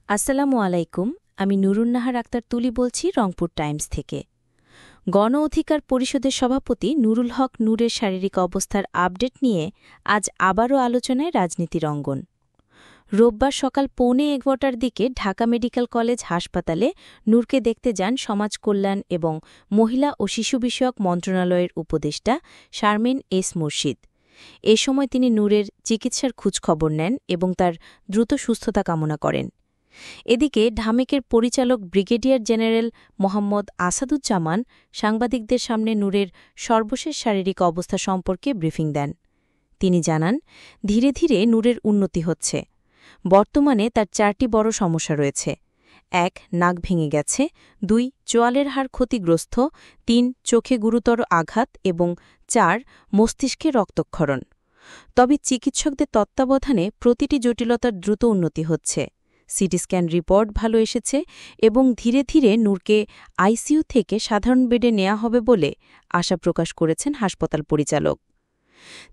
আসসালামু আলাইকুম। আমি নুরুন্নাহার আক্তার তুলি বলছি রংপুর টাইমস থেকে। গণ অধিকার পরিষদের সভাপতি নুরুল হক নূরের শারীরিক অবস্থার আপডেট নিয়ে আজ আবারও আলোচনায় রাজনীতির অঙ্গন। রোববার সকাল 11:15টার দিকে ঢাকা মেডিকেল কলেজ হাসপাতালে নূরকে দেখতে যান সমাজ কল্যাণ এবং মহিলা ও শিশু বিষয়ক মন্ত্রণালয়ের উপদেষ্টা শারমিন এস মুর্শিদ। এ সময় তিনি নূরের চিকিৎসার খোঁজখবর নেন এবং তার দ্রুত সুস্থতা কামনা করেন। এদিকে ঢামেকের পরিচালক ব্রিগেডিয়ার জেনারেল মোহাম্মদ আসাদুজ্জামান সাংবাদিকদের সামনে নূরের সর্বশেষ শারীরিক অবস্থা সম্পর্কে ব্রিফিং দেন। তিনি জানান, ধীরে ধীরে নূরের উন্নতি হচ্ছে। বর্তমানে তার 4টি বড় সমস্যা রয়েছে। 1. নাক ভেঙে গেছে, 2. চোয়ালের হাড় ক্ষতিগ্রস্ত, 3. চোখে গুরুতর আঘাত এবং 4. মস্তিষ্কে রক্তক্ষরণ। তবে চিকিৎসকদের তত্ত্বাবধানে প্রতিটি জটিলতার দ্রুত উন্নতি হচ্ছে। সিটি স্ক্যান রিপোর্ট ভালো এসেছে এবং ধীরে ধীরে নূরকে আইসিইউ থেকে সাধারণ বেডে নেওয়া হবে বলে আশা প্রকাশ করেছেন হাসপাতাল পরিচালক।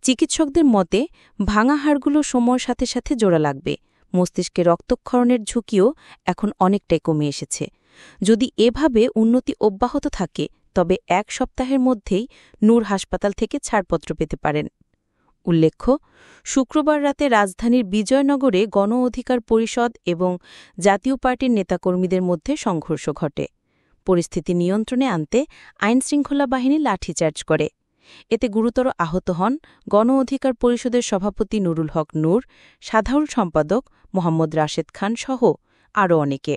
চিকিৎসকদের মতে ভাঙা হাড়গুলো সময়ের সাথে সাথে জোড়া লাগবে। মস্তিষ্কে রক্তক্ষরণের ঝুঁকিও এখন অনেকটাই কমে এসেছে। যদি এভাবে উন্নতি অব্যাহত থাকে তবে 1 সপ্তাহের মধ্যেই নূর হাসপাতাল থেকে ছাড়পত্র পেতে পারেন। উল্লেখ্য, শুক্রবার রাতে রাজধানীর বিজয়নগরে গণ অধিকার পরিষদ এবং জাতীয় পার্টির নেতাকর্মীদের মধ্যে সংঘর্ষ ঘটে। পরিস্থিতি নিয়ন্ত্রণে আনতে আইনশৃঙ্খলা বাহিনী লাঠিচার্জ করে। এতে গুরুতর আহত হন গণ অধিকার পরিষদের সভাপতি নুরুল হক নূর, সাধারণ সম্পাদক মোহাম্মদ রাশেদ খান সহ আরও অনেকে।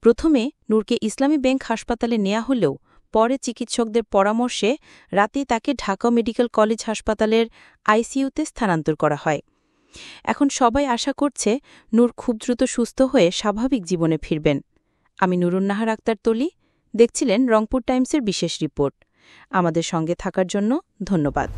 প্রথমে নূরকে ইসলামী ব্যাংক হাসপাতালে নেওয়া হলেও পরে চিকিৎসকদের পরামর্শে রাতেই তাকে ঢাকা মেডিকেল কলেজ হাসপাতালের আইসিইউতে স্থানান্তর করা হয়। এখন সবাই আশা করছে নূর খুব দ্রুত সুস্থ হয়ে স্বাভাবিক জীবনে ফিরবেন। আমি নুরুন্নাহার আক্তার তলি, দেখছিলেন রংপুর টাইমসের বিশেষ রিপোর্ট। আমাদের সঙ্গে থাকার জন্য ধন্যবাদ।